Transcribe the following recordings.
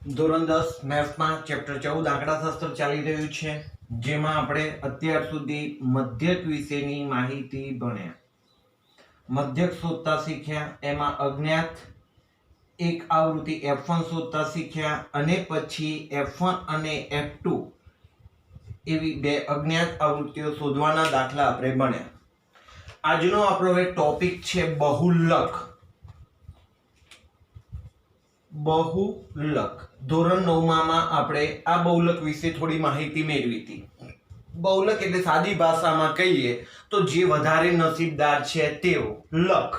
ધોરણ 10 મેથ્સમાં ચેપ્ટર 14 આંકડાશાસ્ત્ર ચાલી રહ્યું છે, જેમાં આપણે અત્યાર સુધી મધ્યક વિશેની માહિતી ભણ્યા. મધ્યક શોધતા શીખ્યા, એમાં અજ્ઞાત એક આવૃત્તિ F1 શોધતા શીખ્યા અને પછી F1 અને F2 એવી બે અજ્ઞાત આવૃત્તિઓ શોધવાના દાખલા આપણે ભણ્યા. આજનો આપણો હવે ટોપિક છે બહુલક. બહુલક ધોરણ 9 માં આપણે આ બહુલક વિશે થોડી માહિતી મેળવી હતી. બહુલક એટલે સાદી ભાષામાં કહીએ તો જે વધારે નસીબદાર છે તેઓ લક.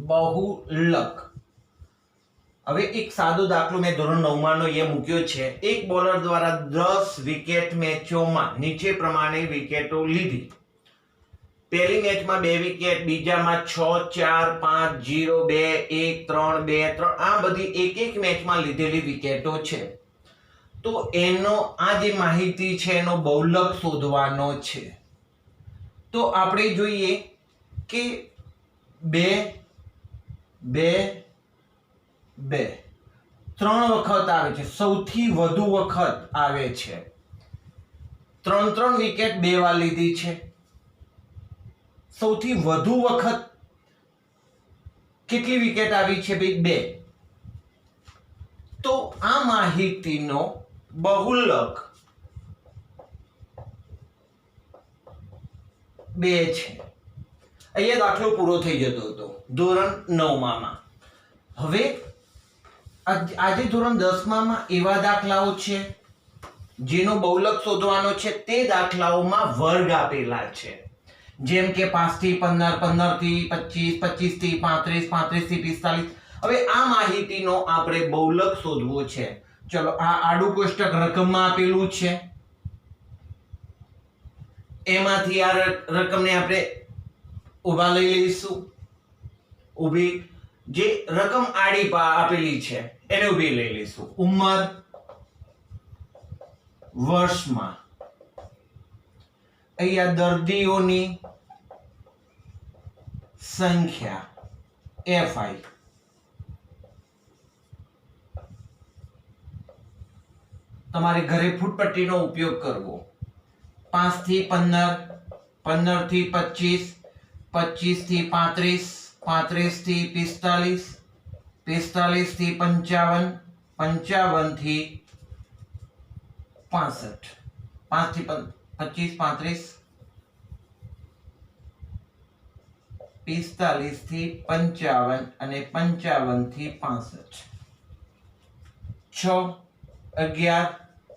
બહુલક. હવે એક સાદો દાખલો મેં ધોરણ 9 માંનો એ મૂક્યો છે. એક બોલર દ્વારા 10 વિકેટ મેચોમાં નીચે પ્રમાણે વિકેટો લીધી. પહેલી મેચમાં 2 વિકેટ, બીજામાં 6, 4, 5, 0, 2, 1, 3, 2, 3 આ બધી એક એક મેચમાં લીધેલી વિકેટો છે. તો એનો આ જે માહિતી છે એનો બહુલક શોધવાનો છે. તો આપણે જોઈએ કે 2 2 2 3 વખત આવે છે, સૌથી વધુ વખત આવે છે. 3 વિકેટ 2 વાર લીધી છે. સૌથી વધુ વખત કેટલી વિકેટ આવી છે ભાઈ? 2. તો આ માહિતીનો બહુલક 2 છે. અહીંયા દાખલો પૂરો થઈ જતો હતો ધોરણ 9 માં. હવે આજે ધોરણ 10 માં એવા દાખલાઓ છે જેનો બહુલક શોધવાનો છે. તે દાખલાઓમાં વર્ગ આપેલા છે, જેમ કે 5 થી 15, 15 થી 25, 25 થી 35, 35 થી 45. હવે આ માહિતીનો આપણે બહુલક શોધવો છે. ચલો, આ આડું કોષ્ટક રકમમાં આપેલું છે, એમાંથી આ રકમને આપણે ઊભા લઈ લઈશું. ઊભી જે રકમ આડી આપેલી છે એને ઊભી લઈ લઈશું. ઉંમર વર્ષમાં. અહીંયા દર્દીઓની સંખ્યા FI. તમારે ઘરે ફૂટપટ્ટીનો ઉપયોગ કરવો. 5 થી 15, 15 થી 25, 25 થી 35, 35 થી 45, 45 થી 55, 55 થી 65, 5 થી 25, 35, 45 થી 55 અને 55 થી 65. 6, 11,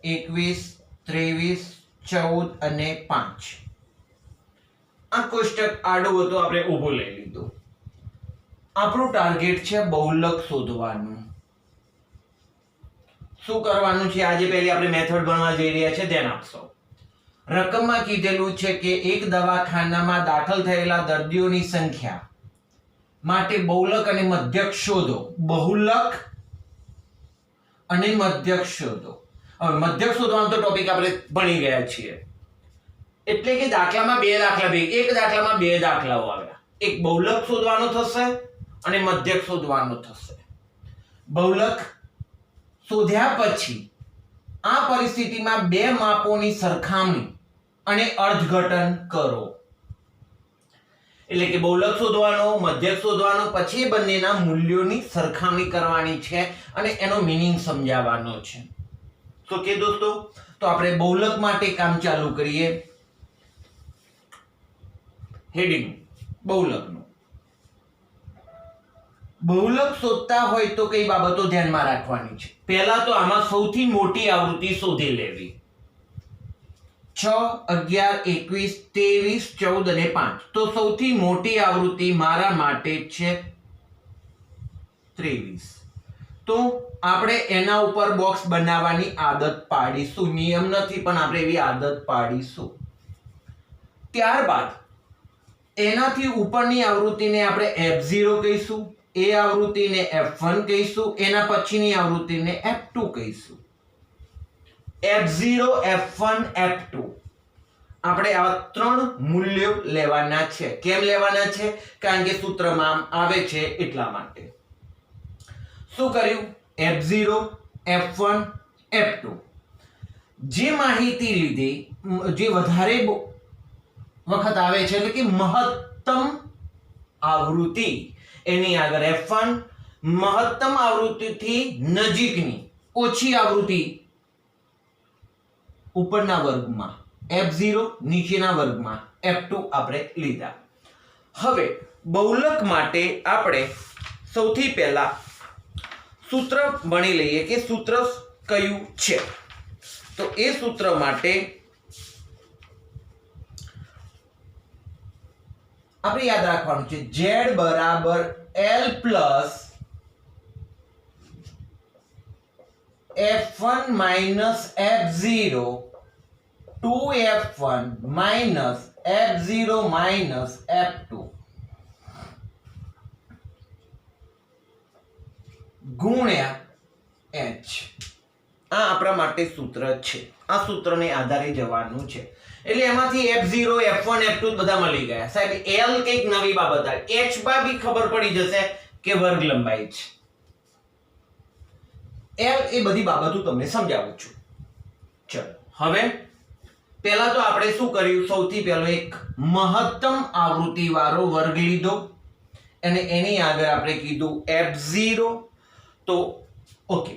21, 23, 14 અને 5. આ કોષ્ટક આડું હતું, આપણે ઊભું લઈ લીધું. આપણું ટાર્ગેટ છે બહુલક શોધવાનું. શું કરવાનું છે? આજે પહેલી આપણે મેથડ ભણવા જઈ રહ્યા છે, ધ્યાન આપશો. રકમમાં કીધેલું છે કે એક દવાખાનામાં દાખલ થયેલા દર્દીઓની સંખ્યા માટે બહુલક અને મધ્યક શોધો. બહુલક અને મધ્યક શોધો. હવે મધ્યક શોધવાનો તો ટોપિક આપણે ભણી ગયા છીએ. એટલે કે દાખલામાં 2 દાખલા એક દાખલામાં 2 દાખલાઓ આવ્યા. એક બહુલક શોધવાનો થશે અને મધ્યક શોધવાનો થશે. બહુલક શોધ્યા પછી આ પરિસ્થિતિમાં 2 માપોની સરખામણી અને અર્થઘટન કરો. એટલે કે બહુલક શોધવાનો, મધ્યક શોધવાનો, પછી બંનેના મૂલ્યોની સરખામણી કરવાની છે અને એનો મીનિંગ સમજાવવાનો છે. તો કે દોસ્તો, તો આપણે બહુલક માટે કામ ચાલુ કરીએ. હેડિંગ બહુલકનું. બહુલક શોધતા હોય તો કઈ બાબતો ધ્યાનમાં રાખવાની છે? પહેલા તો આમાં સૌથી મોટી આવૃત્તિ શોધી લેવી. 6, 11, 21, 23, 14 અને 5. તો સૌથી મોટી આવૃત્તિ મારા માટે છે 23. તો આપણે એના ઉપર બોક્સ બનાવવાની આદત પાડીશું. નિયમ નથી, પણ આપણે એવી આદત પાડીશું. ત્યારબાદ એનાથી ઉપરની આવૃત્તિને આપણે F0 કહીશું, એ આવૃત્તિને F1 કહીશું, એના પછીની આવૃત્તિને F2 કહીશું. F0, F1, F2 આપણે આ 3 મૂલ્યો લેવાના છે. કેમ લેવાના છે? કારણ કે સૂત્રમાં આવે છે એટલા માટે. શું કર્યું? F0, F1 F2 જે માહિતી લીધી જે વધારે વખત આવે છે એટલે કે મહત્તમ આવૃત્તિ એની આગળ F1 મહત્તમ આવૃત્તિથી નજીકની ઓછી આવૃત્તિ ઉપરના વર્ગમાં F0 નીચેના વર્ગમાં F2 આપણે લીધા. હવે બહુલક માટે આપણે સૌથી પહેલા સૂત્ર ભણી લઈએ કે સૂત્ર કયું છે. તો એ સૂત્ર માટે આપણે યાદ રાખવાનું છે Z બરાબર L plus F1 minus F0 2F1 minus F0 minus F2 ગુણ્યા H. આ આપણા માટે સૂત્ર છે. આ સૂત્રને આધારે જવાનું છે. એટલે એમાંથી F0 F1 F2 બધા મળી ગયા. સાહેબ L કઈક નવી બાબત આવી. H માં બી ખબર પડી જશે કે વર્ગ લંબાઈ છે. L એ બધી બાબતો તમને સમજાવું છું. ચલો હવે પહેલા તો આપણે શું કર્યું, સૌથી પહેલો એક મહત્તમ આવૃત્તિ વાળો વર્ગ લીધો અને એની આગળ આપણે કીધું F0. તો ઓકે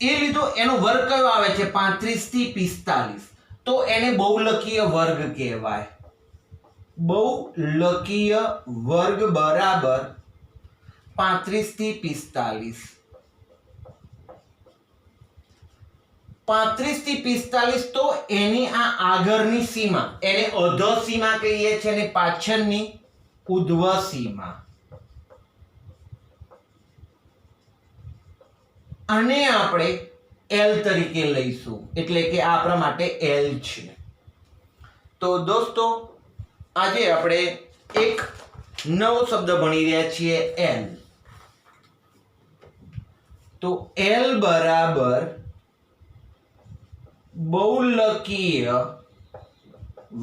એ લીધો, એનો વર્ગ કયો આવે છે 35 થી 45. તો એને બહુલકીય વર્ગ કહેવાય. બહુલકીય વર્ગ બરાબર 35 થી 45. 35 થી 45 તો એની આ આગળની સીમા એને અધઃ સીમા કહીએ છીએ અને પાછળની ઉધ્વ સીમા. આને આપણે L તરીકે લઈશું એટલે કે આ આપણા માટે L છે. તો દોસ્તો આજે આપણે એક નવો શબ્દ ભણી રહ્યા છીએ L. તો L બરાબર બહુલકીય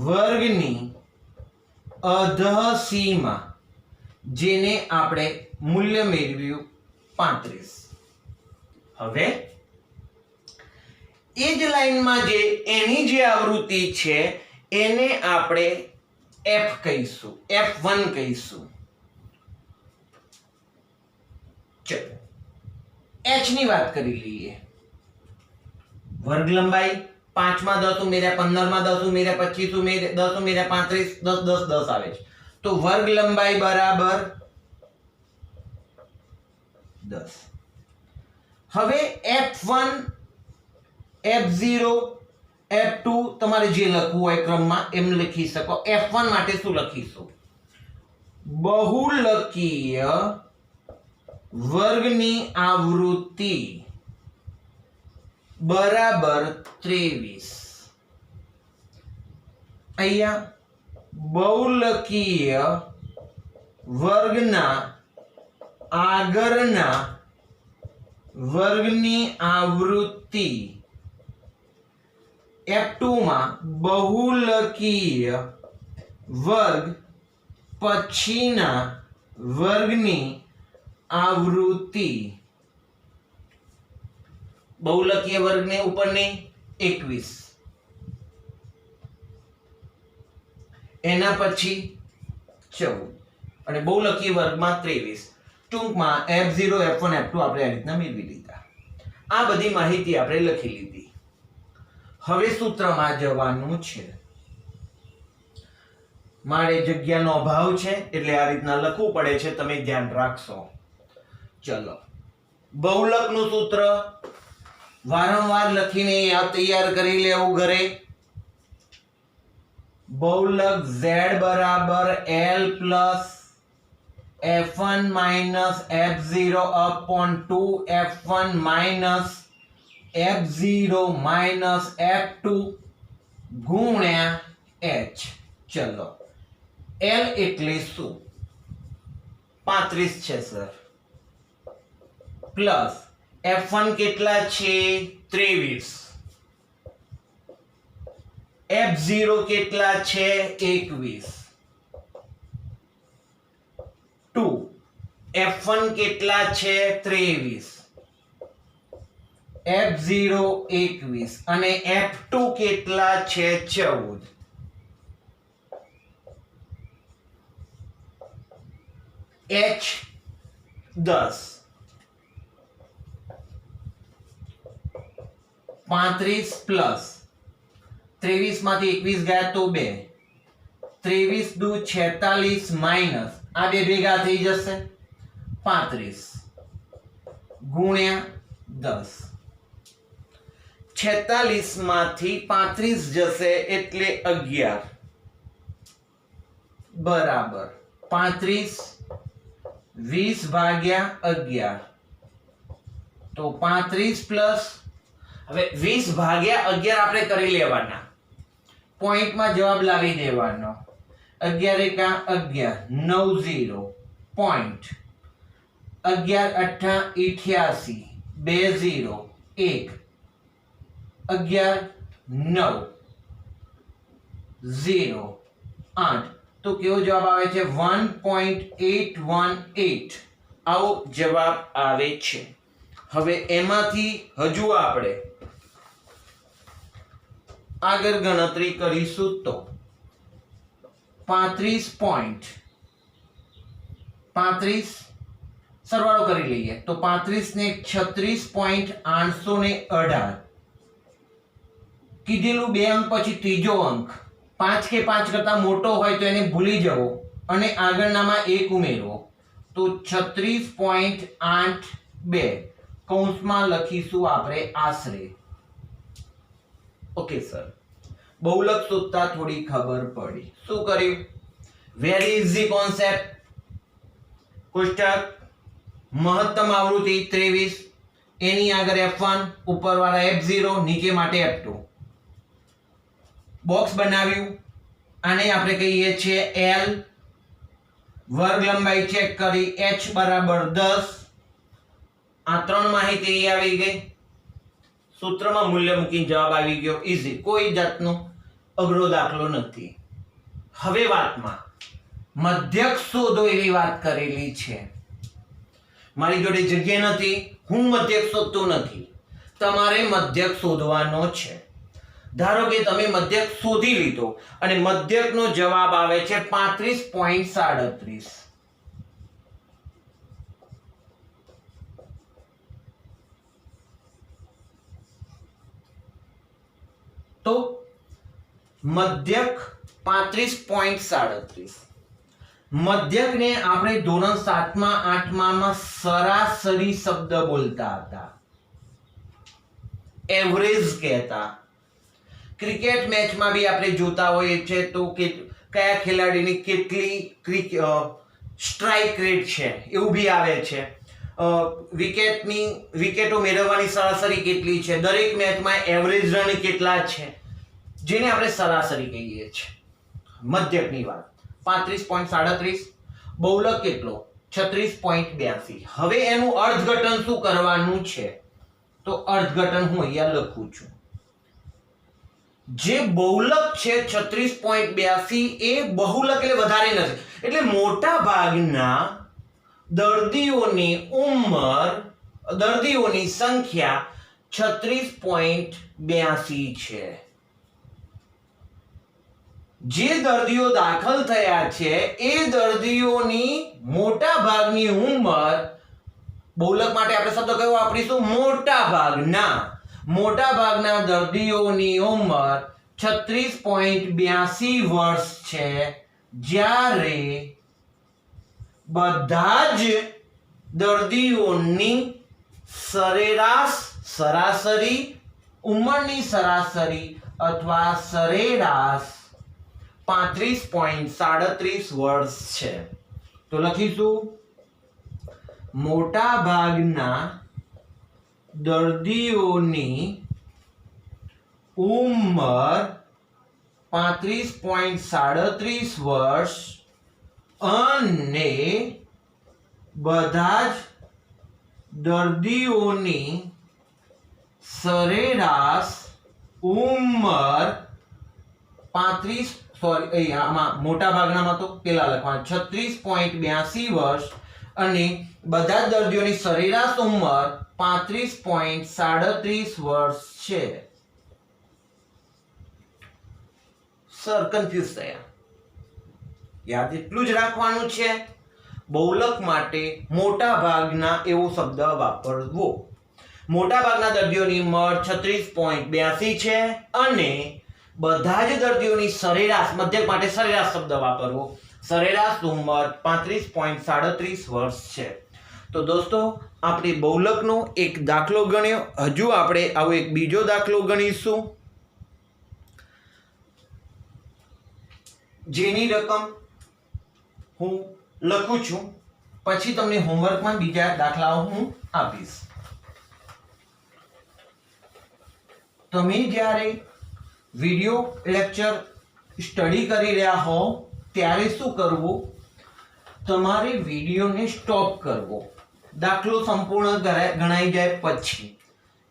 વર્ગની અધઃ સીમા, જેને આપણે મૂલ્ય મેળવ્યું 35. હવે એ જ લાઈનમાં જે એની જે આવૃત્તિ છે એને આપણે F કહીશું, F1 કહીશું. ચલો H ની વાત કરી લઈએ. વર્ગ લંબાઈ 5 માં 10 ઉમેર્યા, 15 માં 10 ઉમેર્યા, 25 ઉમેર્યા, 10 ઉમેર્યા 35, 10 10 10 આવે છે. તો વર્ગ લંબાઈ બરાબર 10. હવે F1 F0 F2 તમારે જે લખવું હોય ક્રમમાં એમ લખી શકો. F1 માટે શું લખીશું? બહુલકીય વર્ગની આવૃત્તિ બરાબર 23. અહીંયા બહુલકીય વર્ગના આગળના વર્ગની આવૃત્તિ F2 માં બહુલકીય વર્ગ પછીના વર્ગની આવૃત્તિ. બહુલકીય વર્ગને ઉપરની 21, એના પછી 14 અને બહુલકીય વર્ગમાં 23. ટૂંકમાં F0 F1 F2 આપણે આ રીતના મેળવી લીધા. આ બધી માહિતી આપણે લખી લીધી. હવે સૂત્રમાં જવાનું છે. મારે જગ્યાનો અભાવ છે એટલે આ રીતના લખવું પડે છે, તમે ધ્યાન રાખશો. ચલો બહુલકનું સૂત્ર વારંવાર લખીને તૈયાર કરી લેવું ઘરે. બહુલક Z બરાબર L plus F1 minus F0 upon 2F1 minus F0 minus F2 ગુણ્યા H. ચલો L એટલે શું? 35 છે સર. પ્લસ F1 કેટલા છે? 23. F0 કેટલા છે? 21. 2 F1 કેટલા છે? 23. F0 21 અને F2 કેટલા છે 14. H 10. 35 પ્લસ 23 માંથી 21 ગયા તો 2. 23 દુ 46 માઇનસ આ બે ભેગા થઈ જશે 35 ગુણ્યા 10. 46 માંથી 35 જશે એટલે 11 બરાબર 35 20 ભાગ્યા 11 તો 35 પ્લસ હવે 20 ભાગ્યા 11 આપણે કરી લેવાના પોઈન્ટમાં જવાબ લાવી દેવાનો 11 એકા 11 90 પોઈન્ટ 11 અઠ્ઠા 88 2 0 1 11 9 0 8 તો કેવો જવાબ આવે છે 1.818 આવો જવાબ આવે છે. હવે એમાંથી હજુ આપણે આગળ ગણતરી કરીશું તો 35 સરવાળો કરી લઈએ તો 35 ને 36.818 કીધેલું બે અંક પછી ત્રીજો અંક 5 કે 5 કરતા મોટો હોય તો એને ભૂલી જવો અને આગળનામાં 1 ઉમેરવો તો 36.82 કૌંસમાં લખીશું આપણે આશરે. ઓકે સર બહુલક શોધતા થોડી ખબર પડી. શું કર્યું? Very easy concept. કોષ્ટક મહત્તમ આવૃત્તિ 23 એની આગળ F1 ઉપરવાળા F0 નીચે માટે F2 બોક્સ બનાવ્યું આને આપણે કહીએ છીએ L. વર્ગ લંબાઈ ચેક કરી H બરાબર 10. આ ત્રણ માહિતી આવી ગઈ. સૂત્રમાં મૂલ્ય મૂકીને જવાબ આવી ગયો. ઈઝી, કોઈ જાતનો અઘરો દાખલો નથી. હવે વાતમાં મધ્યક શોધો એવી વાત કરેલી છે. મારી જોડે જગ્યા નથી, હું મધ્યક શોધતો નથી, તમારે મધ્યક શોધવાનો છે. ધારો કે તમે મધ્યક શોધી લીધો અને મધ્યકનો જવાબ આવે છે 35.37. તો મધ્યક 35.37. મધ્યકને આપણે ધોરણ 7માં 8માં સરાસરી શબ્દ બોલતા હતા, એવરેજ કહેતા. ક્રિકેટ મેચમાં બી આપણે જોતા હોઈએ છીએ તો કે કયા ખેલાડીની કેટલી સ્ટ્રાઇક રેટ છે એવું બી આવે છે. વિકેટો મેળવવાની સરાસરી કેટલી છે, દરેક મેચમાં એવરેજ રન કેટલા છે, જેને આપણે સરાસરી કહીએ છીએ. મધ્યકની વાત 35.37, બહુલક કેટલો 36.82. હવે એનું અર્થઘટન શું કરવાનું છે તો અર્થઘટન હું અહીંયા લખું છું. જે બહુલક છે 36.82 એ બહુલક એટલે વધારે નથી, એટલે મોટા ભાગના દર્દીઓની સંખ્યા 36.82 છે. જે દર્દીઓ દાખલ થયા છે એ દર્દીઓની મોટા ભાગની ઉંમર, બહુલક માટે આપણે શબ્દ કયો વાપરીશું? મોટા ભાગના દર્દીઓની ઉંમર 36.82 વર્ષ છે, જ્યારે બધા જ દર્દીઓની સરાસરી ઉંમરની સરાસરી અથવા સરેરાશ 35.37 વર્ષ છે. તો લખીશું મોટા ભાગના દર્દીઓની ઉંમર 35.37 વર્ષ અને બધા જ દર્દીઓની સરેરાશ ઉંમર 35 આમાં મોટા ભાગનામાં તો પેલા લખવાનું 36.82 વર્ષ અને બધા જ દર્દીઓની સરેરાશ ઉંમર 35.37 વર્ષ છે. સર કન્ફ્યુઝ થયા? યાદ એટલું જ રાખવાનું છે, બહુલક માટે મોટા ભાગના એવો શબ્દ વાપરવો. મોટા ભાગના દર્દીઓની ઉંમર 36.82 છે અને બધા જ દર્દીઓની સરેરાશ, મધ્યક માટે સરેરાશ શબ્દ વાપરવો, સરેરાશ ઉંમર 35.37 વર્ષ છે. તો દોસ્તો, આપણે બહુલકનો એક દાખલો ગણ્યો. હજુ આપણે આવો એક બીજો દાખલો ગણીશું, જેની રકમ હું લખું છું, પછી તમને હોમવર્કમાં બીજા દાખલાઓ હું આપીશ. તમે જ્યારે વિડિયો લેક્ચર સ્ટડી કરી રહ્યા હો ત્યારે શું કરવું? તમારે વિડિયોને સ્ટોપ કરવો. દાખલો સંપૂર્ણ ગણાઈ જાય પછી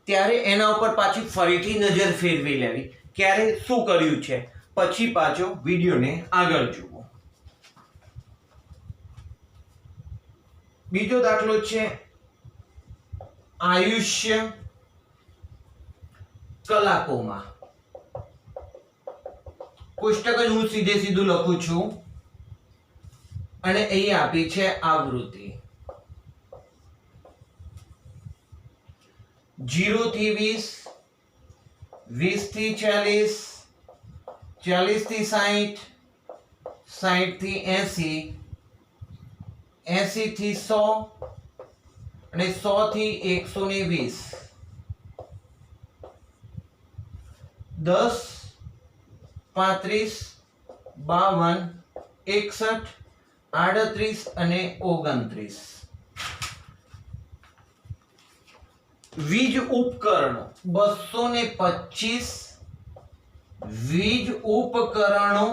ત્યારે એના ઉપર પાછી ફરીથી નજર ફેરવી લેવી, ક્યારે શું કર્યું છે, પછી પાછો વિડિયોને આગળ જુઓ. બીજો દાખલો છે આયુષ્ય કલાકોમાં. કોષ્ટક જ હું સીધે સીધું લખું છું અને અહીં આપી છે આવૃત્તિ 0 થી 20, 20 થી 40, 40 થી 60, 60 થી 80, 80 થી 100 અને 100 થી 120, 10, 35, 52, 61, 38 અને 29. વીજ ઉપકરણો 225 વીજ ઉપકરણો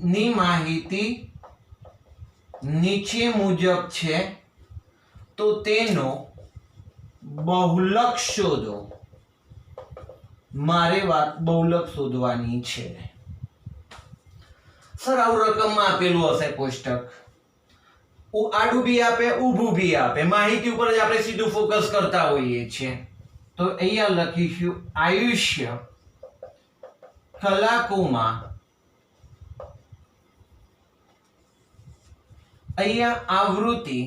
ની માહિતી નીચે મુજબ છે, તો તેનો બહુલક શોધો. મારે વાત બહુલક શોધવાની છે. સર આવું રકમમાં આપેલું હશે કોષ્ટક, આડું બી આપે, ઊભું બી આપે, માહિતી ઉપર જ આપણે સીધું ફોકસ કરતા હોઈએ છીએ. તો અહીંયા લખીશું આયુષ્ય કલાકોમાં. અહીંયા આવૃત્તિ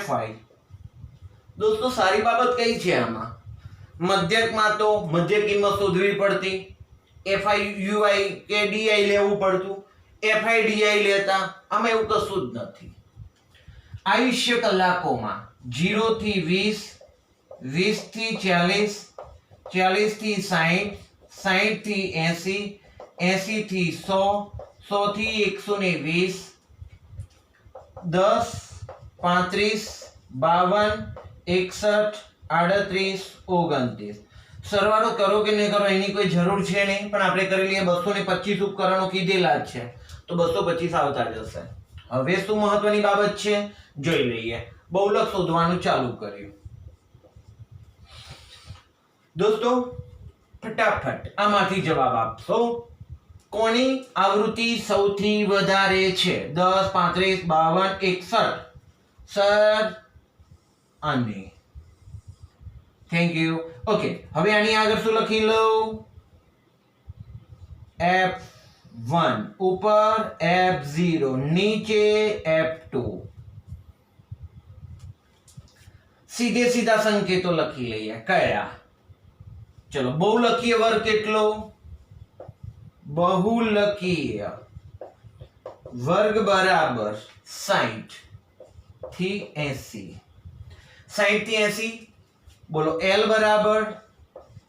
FI. દોસ્તો સારી બાબત કઈ છે આમાં? મધ્યકમાં તો મધ્ય કિંમત શોધવી પડતી, FI UI કે DI લેવું પડતું, FI DI લેતા. આમાં એવું કશું જ નથી. આયુષ્ય કલાકોમાં 0 થી 20, 20 થી 40, 40 થી 60, 60 થી 80, 80 થી 100, 100 થી 120, 10, 35, 52, 61, 38, 29. સરવાળો કરો કે નહીં કરો એની કોઈ જરૂર છે નહીં, પણ આપણે કરી લઈએ. 225 ઉપકરણો કીધેલા જ છે, તો 225 આવતા જશે. હવે શું મહત્વની બાબત છે જોઈ લઈએ. બહુલક શોધવાનું ચાલુ કર્યું. દોસ્તો ફટાફટ આમાંથી જવાબ આપશો. કોની આવૃત્તિ સૌથી વધારે છે? 10, 35, 52, 61. સર આની. Thank you. ઓકે, હવે આની આગળ શું લખી લઉં? F1 ઉપર, F0 નીચે, F2. સીધે સીધા સંકેતો લખી લઈએ. કયા? ચલો, બહુલકીય વર્ગ કેટલો? બહુલકીય વર્ગ બરાબર 60 થી 80. 60 થી 80 બોલો. L બરાબર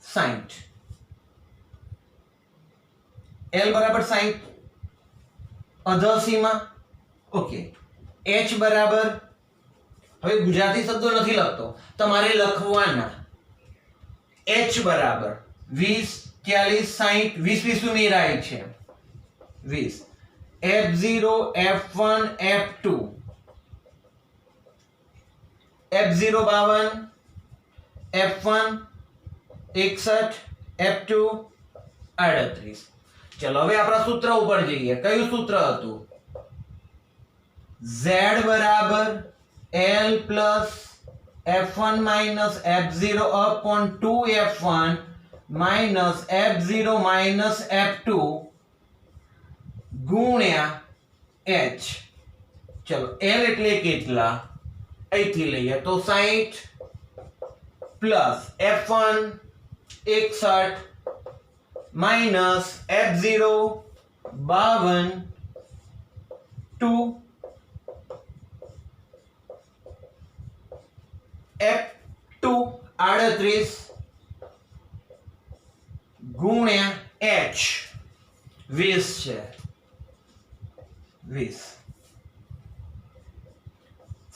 60. L બરાબર 60 અધસીમાં. ઓકે. H બરાબર, હવે ગુજરાતી શબ્દો નથી લખતો, તમારે લખવાના. H બરાબર 20, 40, 60, 20 ઉમેરાય છે 20. F0, F1, F2. F0 52, F1 61, F2 38. चलो હવે આપણા સૂત્ર ઉપર જઈએ. કયું સૂત્ર હતું? z બરાબર l plus f1 minus f0 upon 2f1 minus f0 minus f2 ગુણ્યા h. ચલો l એટલે કેટલા? અહીંથી લઈએ તો 60 plus f1 61 minus f0 52 2 f2 38 ગુણ્યા h 20 છે 20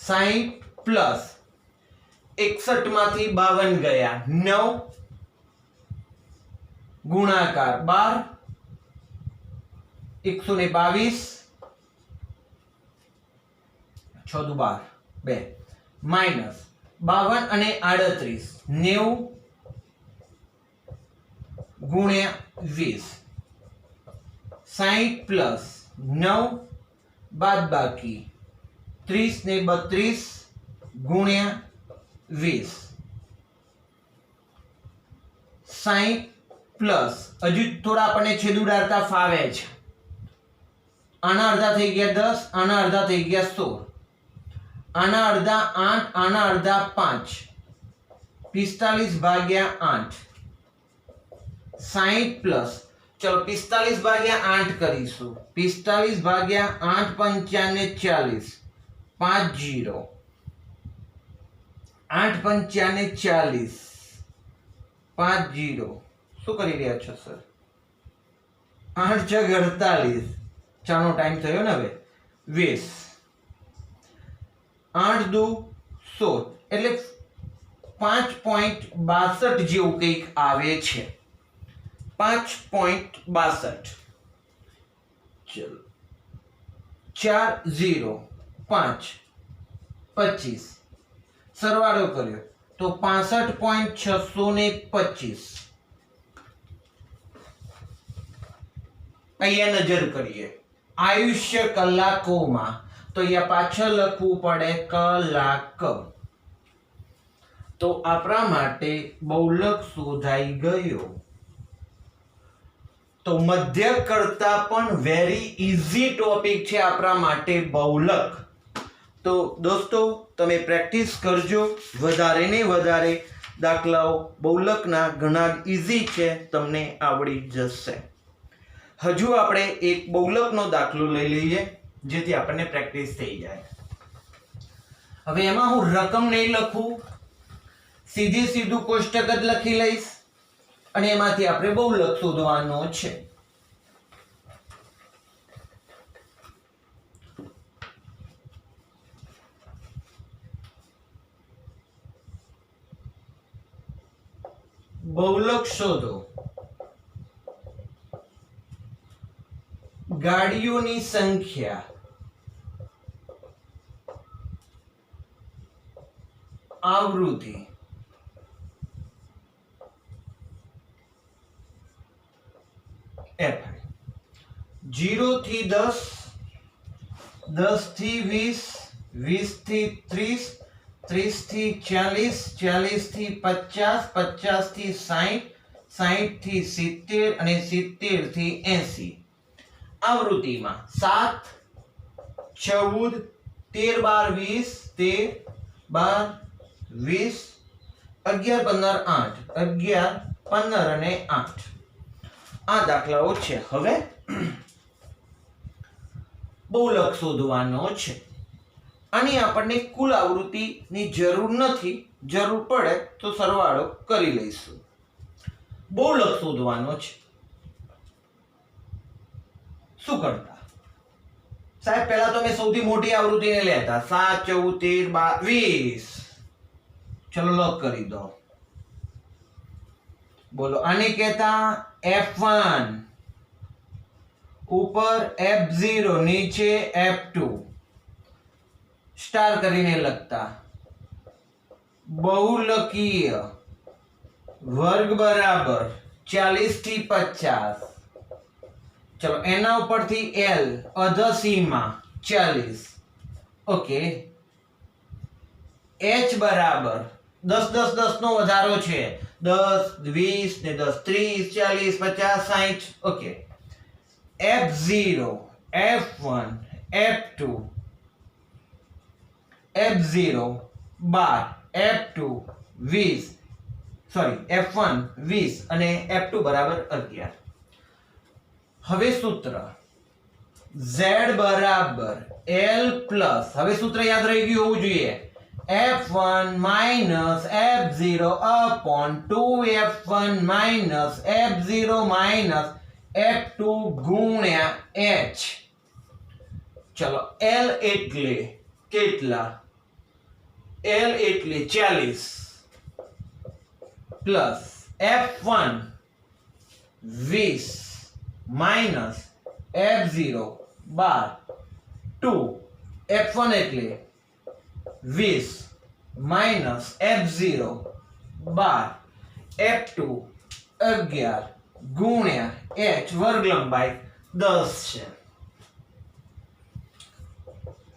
60 પ્લસ 61 માંથી 52 ગયા 9 ગુણાકાર 12 122 6 દુ 12 2 માઇનસ 52 અને 38 90 ગુણ્યા 20 60 પ્લસ 9 બાદ બાકી 30 ને 32 ગુણ્યા 20 60 પ્લસ હજુ થોડા આપણને છેદ ઉડાડતા ફાવે છે. આના અડધા થઈ ગયા 10, આના અડધા થઈ ગયા 16, આના અડધા 8, આના અડધા 5, 45 ભાગ્યા 8 60 પ્લસ ચલો 45 ભાગ્યા 8 કરીશું. 45 ભાગ્યા 8 પંચાને 40 5 0 8 પંચાને 40 5 0 શું કરી રહ્યા છો સર? 8 છ 48 ચાનો ટાઈમ થયો ને હવે 20 8 દુ 16 એટલે 5.62 જેવું કંઈક આવે છે. 5.62 ચલો 4 0 5 25 સરવાળો કર્યો તો 65.625. અહીંયા નજર કરીએ આયુષ્ય કલાકોમાં તો અહીંયા પાછળ લખવું પડે કલાક. તો આપણા માટે બહુલક શોધાઈ ગયો. તો મધ્યક કરતા પણ વેરી ઈઝી ટોપિક છે આપણા માટે બહુલક. તો દોસ્તો તમે પ્રેક્ટિસ કરજો, વધારે ને વધારે દાખલાઓ બહુલકના ઘણા ઈઝી છે, તમને આવડી જશે. હજુ આપણે એક બહુલકનો દાખલો લઈ લઈએ જેથી આપણને પ્રેક્ટિસ થઈ જાય. હવે એમાં હું રકમ નહીં લખું, સીધું કોષ્ટક જ લખી લઈશ અને એમાંથી આપણે બહુલક શોધવાનો છે. બહુલક શોધો. ગાડીઓની સંખ્યા આવૃત્તિ f 0 થી 10, 10 થી 20, 20 થી 30, 30 થી 40, 40 થી 50, 50 થી 60, 60 થી 70 અને 70 થી 80. આવૃત્તિમાં 7 14 13 12 20 13 12 20 11 15 અને 8 આ દાખલાઓ છે. હવે બહુલક શોધવાનો છે. આની આપણને કુલ આવૃત્તિની જરૂર નથી, જરૂર પડે તો સરવાળો કરી લઈશું. બહુલક શોધવાનો છે. શું કરતા સાહેબ? પહેલા તો મેં સૌથી મોટી આવૃત્તિને લેતા 7 14 13 20. ચલો લોક કરી દો. બોલો આને કહેતા f1, ઉપર f0, નીચે f2, સ્ટાર કરીને લખતા. બહુલકીય વર્ગ બરાબર 40 થી 50 ચલો એના ઉપરથી L અધ સીમા 40. ઓકે, H બરાબર 10 10 10 નો વધારો છે, 10 20 ને 10 30 40 50 60. Okay, F0 F1 F2 F0 12 F2 20, sorry F1 20 અને F2 બરાબર 11. હવે સૂત્ર Z બરાબર L પ્લસ, હવે સૂત્ર યાદ રહી ગયું હોવું જોઈએ, F1 minus F0 upon 2F1 minus F0 minus F2 ગુણ્યા H. ચલો L એટલે કેટલા? L એટલે 40 plus F1 20 minus F0 12 2 F1 એટલે 20 માઇનસ F0 12 F2 11 ગુણ્યા H વર્ગ લંબાઈ 10 છે.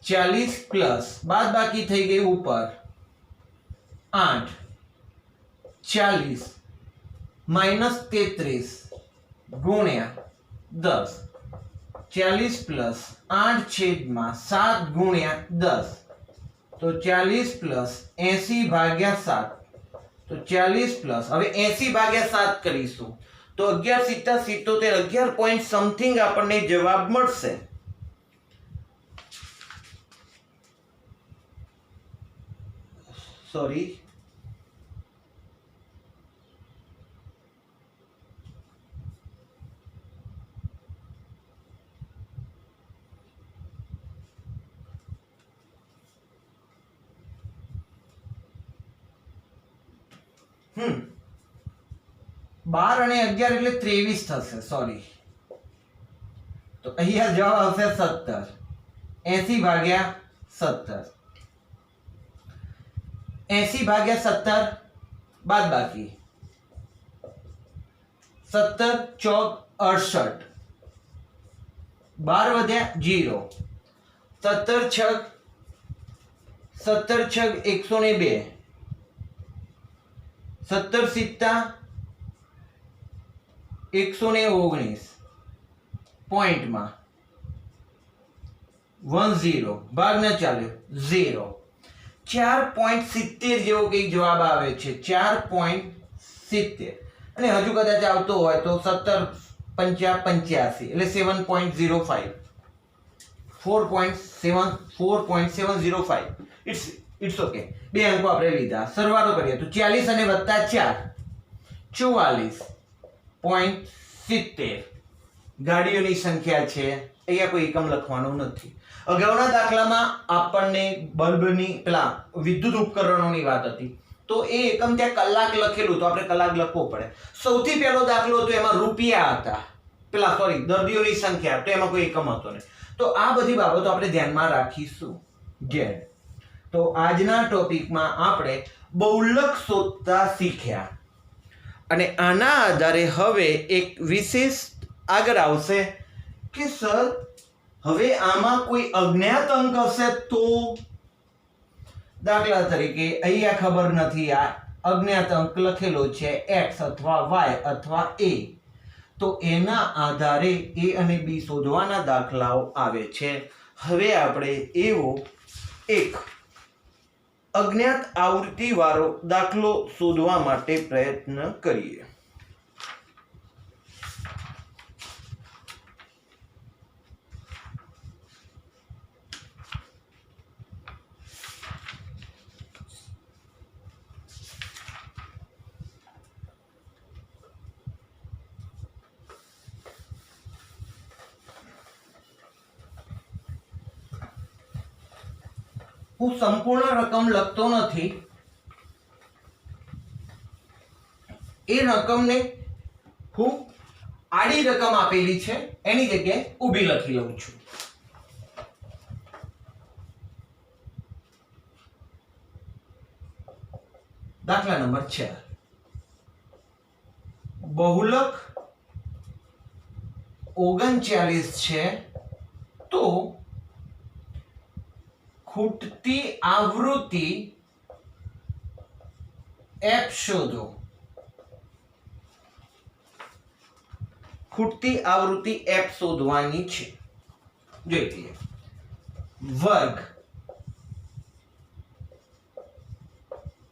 40 પ્લસ બાદ બાકી થઈ ગઈ ઉપર 8, 40 માઇનસ 33 ગુણ્યા 10, 40 પ્લસ 8 છેદમાં 7 ગુણ્યા 10, તો 40 પ્લસ 80 ભાગ્યા 7, તો 40 પ્લસ હવે 80 ભાગ્યા 7 કરીશું તો 11 સિત્તા 77 11 પોઈન્ટ સમથિંગ આપણને જવાબ મળશે. સોરી, બાર અને 11 એટલે 23 થશે. સોરી, તો અહીંયા જવાબ આવશે 17. 80 ભાગ્યા 17, 80 ભાગ્યા 17 બાદ બાકી 17 ચોક 68, 12 વધ્યા 0, 17 છગ 102, 17 સિત્તા 119 પોઈન્ટમાં 10 ભાગ ન ચાલ્યો 0. 4.70 જેવો કંઈક જવાબ આવે છે. 4.70 અને હજુ કદાચ આવતો હોય તો 17 એટલે 7.05, 4.705. It's okay. બે અંકો આપણે લીધા, સરવાળો કરીએ તો 40 અને વત્તા 4 44.70 ગાડીઓની સંખ્યા છે. અહીંયા કોઈ એકમ લખવાનું નથી. અગાઉના દાખલામાં આપણને બલ્બની પેલા વિદ્યુત ઉપકરણોની વાત હતી તો એ એકમ ત્યાં કલાક લખેલું તો આપણે કલાક લખવો પડે. સૌથી પહેલો દાખલો હતો એમાં રૂપિયા હતા, પેલા સોરી દર્દીઓની સંખ્યા, તો એમાં કોઈ એકમ હતો નહીં. તો આ બધી બાબતો આપણે ધ્યાનમાં રાખીશું. જેડ તો આજના ટોપિકમાં આપણે બહુલક શોધતા શીખ્યા અને આના આધારે હવે એક વિશેષ આગળ આવશે કે સર હવે આમાં કોઈ અજ્ઞાત અંક હશે તો, દાખલા તરીકે અહીંયા ખબર નથી આ અજ્ઞાત અંક લખેલો છે x અથવા y અથવા a, તો એના આધારે a અને b શોધવાના દાખલાઓ આવે છે. હવે આપણે એવો એક અજ્ઞાત આવૃત્તિ વાળો દાખલો શોધવા માટે પ્રયત્ન કરીએ. હું સંપૂર્ણ રકમ લખતો નથી, એ રકમને હું આડી રકમ આપેલી છે એની જગ્યાએ ઊભી લખી લઉં છું. દાખલા નંબર 6, બહુલક 39 છે તો ખૂટતી આવૃત્તિ f શોધો. ખૂટતી આવૃત્તિ f શોધવાની છે. જોઈ લઈએ. વર્ગ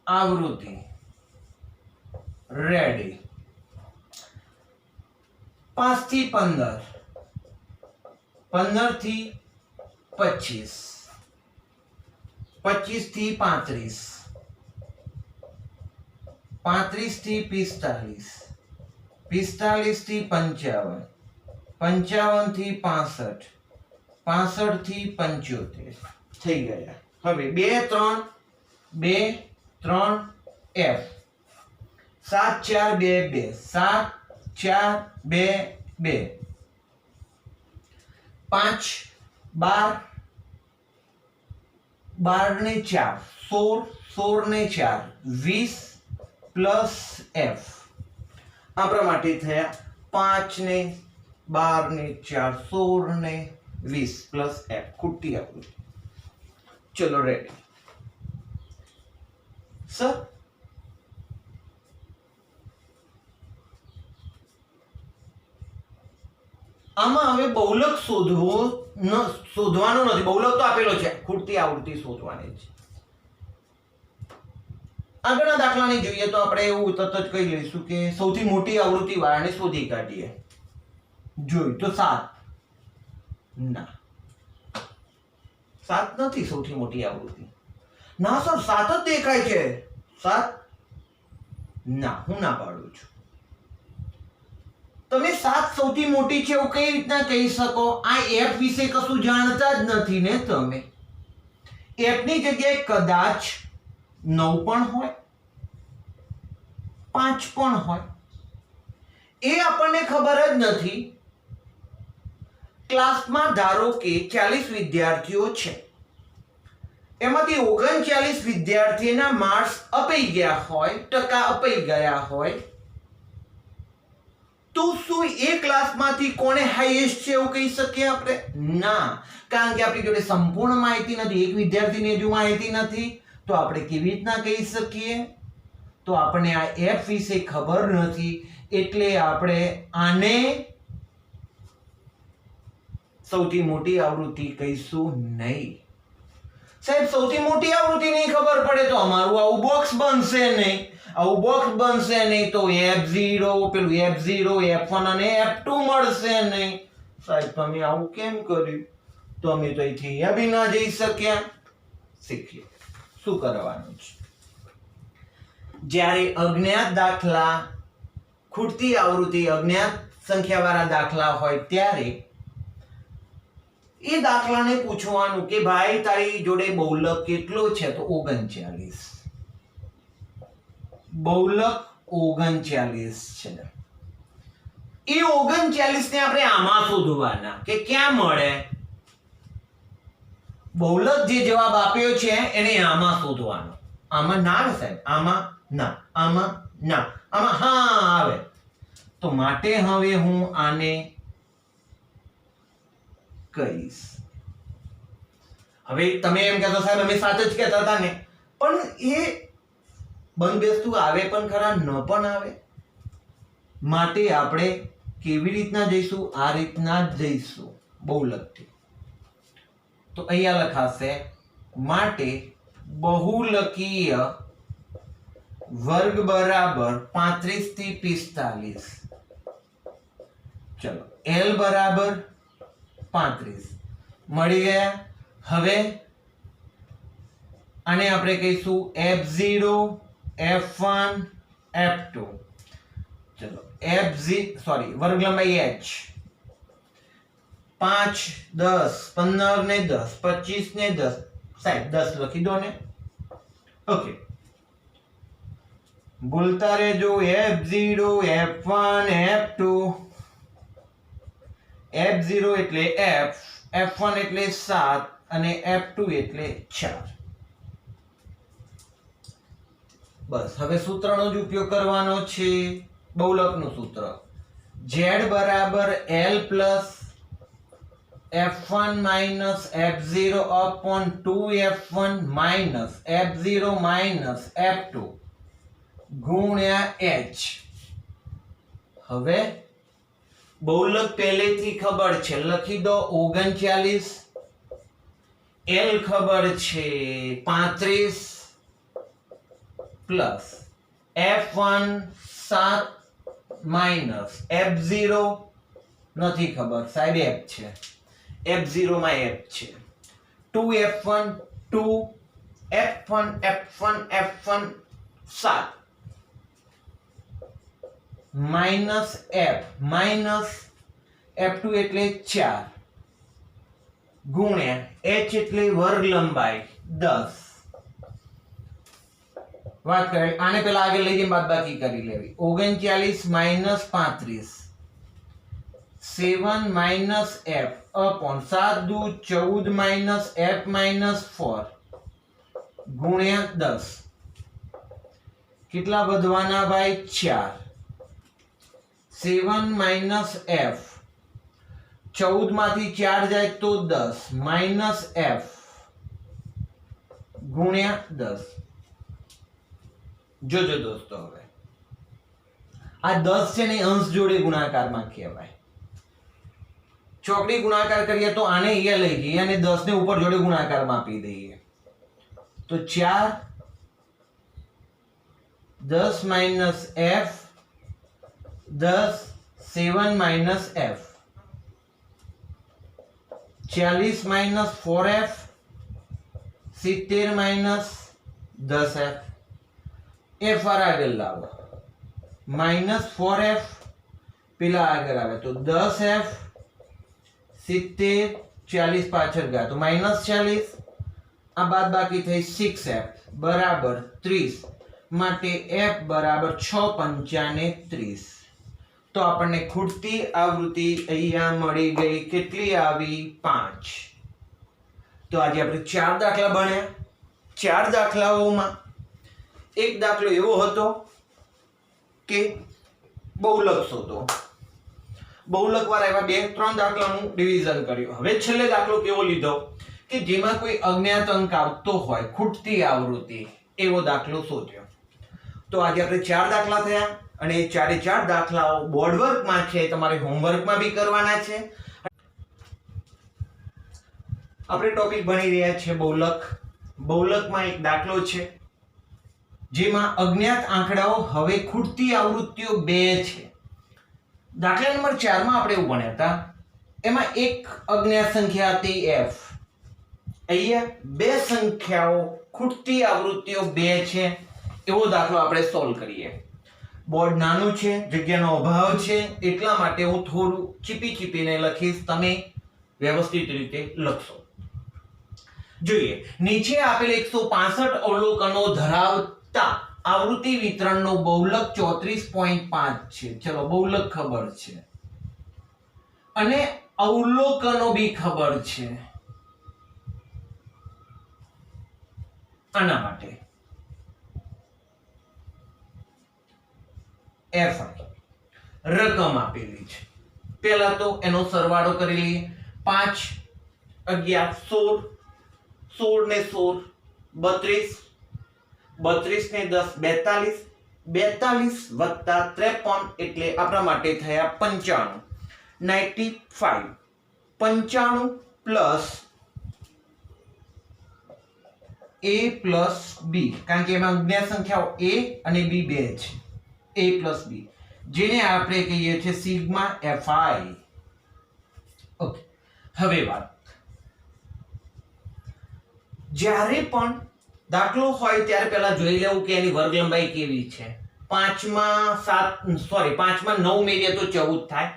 આવૃત્તિ રેડી 5 થી 15, 15 થી 25, 25 થી 35, 35 થી 45, 45 થી 55, 55 થી 65, 65 થી 75 થઈ ગયા. હવે 2 3 f 7 4 2 2 7 4 2 2 5 12 12 ને 4 16 16 ને 4 20 પ્લસ f. આપણા માટે થયા 5 ને 12 ને 4 16 ને 20 પ્લસ f. ખૂટતી આવૃત્તિ. ચલો રેડી સર. આમાં હવે બહુલક શોધવાનો નથી. બહુલક તો આપેલો છે, ખૂટતી આવૃત્તિ શોધવાની છે. આગળના દાખલાને જોઈએ તો આપણે એવું તરત જ કહી લઈશું કે સૌથી મોટી આવૃત્તિ વાળાને શોધી કાઢીએ. જોઈ તો 7 ના 7 નથી સૌથી મોટી આવૃત્તિ. ના સર 7 જ દેખાય છે. 7 ના, હું ના પાડું છું. તમે 7 સૌથી મોટી છે એવું કઈ રીતના કહી શકો? આ f વિશે કશું જાણતા જ નથી ને તમે. f ની જગ્યાએ કદાચ 9 પણ હોય, 5 પણ હોય, એ આપણને ખબર જ નથી. ક્લાસમાં ધારો કે 40 વિદ્યાર્થીઓ છે, એમાંથી 39 વિદ્યાર્થીના માર્ક્સ અપાઈ ગયા હોય, ટકા અપાઈ ગયા હોય, તો શું એ ક્લાસમાંથી કોને હાઈએસ્ટ છે એવું કહી શકીએ આપણે? ના, કારણ કે આપણી જોડે સંપૂર્ણ માહિતી નથી. એક વિદ્યાર્થીની હજુ માહિતી નથી, તો આપણે કેવી રીતના કહી શકીએ? તો આપણને આ f વિશે ખબર નથી, એટલે આપણે આને સૌથી મોટી આવૃત્તિ કહીશું નહીં. સાહેબ સૌથી મોટી આવૃત્તિ નહીં ખબર પડે તો અમારું આવું બોક્સ બનશે નહીં. આવું બોક્સ બનશે નહીં તો f0 પેલું f0 f1 અને f2 મળશે નહીં. સાહેબ તમે આવું કેમ કર્યું? તો અમે તો અહીંથી અહીંયા બી ના જઈ શક્યા. શીખીએ શું કરવાનું છે. જ્યારે અજ્ઞાત દાખલા, ખૂટતી આવૃત્તિ અજ્ઞાત સંખ્યાવાળા દાખલા હોય ત્યારે એ દાખલાને પૂછવાનું કે ભાઈ તારી જોડે બહુલક કેટલો છે? તો 39. બહુલક 39 છે. એ 39 ને આપણે આમાં શોધવાના કે ક્યાં મળે. બહુલક જે જવાબ આપ્યો છે એને આમાં શોધવાનો. આમાં ના આવે સાહેબ, આમાં ના, આમાં ના, આમાં હા આવે. તો માટે હવે હું આને કહીશ. હવે તમે એમ કહેતો સાહેબ અમે 7 જ કહેતા હતા ને, પણ એ બંધબેસતું આવે પણ ખરા, ન પણ આવે. માટે આપણે કેવી રીતના જઈશું? આ રીતના જ જઈશું બહુલકથી. તો અહીંયા લખાશે માટે બહુલકીય વર્ગ બરાબર 35 થી 45. ચલો L બરાબર 35 મળી ગયા. હવે આને આપણે કહીશું f0 f1 f2. ચલો વર્ગ લંબાઈ h 5 10 15 ને 10 25 ને 10. સાહેબ 10 લખી દો ને. ઓકે, બોલતા રહેજો. f0 f1 f2. f0 એટલે f, f1 એટલે 7 અને f2 એટલે 4. બસ હવે સૂત્રનો જ ઉપયોગ કરવાનો છે. બહુલકનું સૂત્ર z બરાબર l plus f1 minus f0 upon 2f1 minus f0 minus f2 ગુણ્યા h. હવે બહુલક પહેલેથી ખબર છે, લખી દો 39, l ખબર છે 35 પ્લસ f1 7 માઇનસ f0 નથી ખબર સાહેબ f છે, f0 માં f છે, 2f1 2 f1 f1 f1 7 minus f minus f2 એટલે 4 ગુણ્યા h એટલે વર્ગ લંબાઈ 10. વાત કરે આને પેલા આગળ લઈ જઈને બાદબાકી કરી લેવી. 39 માઇનસ 35 7 માઇનસ f અપોન 7 દુ 14 માઇનસ f માઇનસ 4 ગુણ્યા 10. કેટલા વધવાના ભાઈ 4. 7 માઇનસ f 14 માંથી 4 જાય તો 10 માઇનસ f ગુણ્યા 10. જોજો દોસ્તો, હવે આ 10 છે ને અંશ જોડે ગુણાકારમાં કહેવાય. ચોકડી ગુણાકાર કરીએ તો આને અહીંયા લઈ જઈએ અને 10 ને ઉપર જોડે ગુણાકારમાં આપી દઈએ તો 4 10 minus f 10 7 minus f 40 minus 4f 70 minus 10f. f આગળ લાવો માઇનસ 4f પેલા આગળ આવે તો 10f 70 40 પાછળ ગયા તો માઇનસ 40. આ બાદ બાકી થઈ 6f બરાબર 30 માટે f બરાબર 6 પંચાને 30. તો આપણને ખૂટતી આવૃત્તિ અહીંયા મળી ગઈ. કેટલી આવી 5. તો આજે આપણે 4 દાખલા ભણ્યા. 4 દાખલાઓમાં એક દાખલો એવો હતો કે બહુલક શોધો. બહુલક વાળા એવા 2-3 દાખલાનું ડિવિઝન કર્યું. હવે છેલ્લે દાખલો કેવો લીધો કે જેમાં કોઈ અજ્ઞાત અંક આવતો હોય, ખૂટતી આવૃત્તિ, એવો દાખલો શોધ્યો. તો આજે આપણે 4 દાખલા થયા અને એ 4 દાખલાઓ બોર્ડ વર્કમાં છે, તમારે હોમવર્કમાં બી કરવાના છે. આપણે ટોપિક ભણી રહ્યા છે બહુલક. બહુલકમાં એક દાખલો છે જેમાં અજ્ઞાત આંકડાઓ હવે ખૂટતી આવૃત્તિઓ 2 છે. દાખલા નંબર 4 માં આપણે એવું ભણ્યા હતા, એમાં એક અજ્ઞાત સંખ્યા હતી f. અહીંયા 2 સંખ્યાઓ ખૂટતી આવૃત્તિઓ 2 છે એવો દાખલો આપણે સોલ્વ કરીએ. બોર્ડ નાનું છે, જગ્યાનો અભાવ છે, એટલા માટે હું થોડું ચીપીને લખીશ, તમે વ્યવસ્થિત રીતે લખશો. જોઈએ, નીચે આપેલ 165 અવલોકનો ધરાવતા આવૃત્તિ વિતરણનો બહુલક 34.5 છે. ચલો, બહુલક ખબર છે અને અવલોકનો બી ખબર છે. આના માટે fi રકમ આપેલી છે. પહેલા તો એનો સરવાળો કરી લઈએ. 5 11 16 16 ને 16 32 32 ને 10 42 વત્તા 53 એટલે આપણા માટે થયા 95. 95 95 પ્લસ a પ્લસ b, કારણ કે એમાં અજ્ઞાત સંખ્યાઓ a અને b બે છે. a પ્લસ b જેને આપણે કહીએ છીએ સિગ્મા fi. ઓકે, હવે વાત, જ્યારે પણ દાખલો હોય ત્યારે પહેલા જોઈ લેવું કે એની વર્ગ લંબાઈ કેવી છે. 5 માં 9 મેળવીએ તો 14 થાય,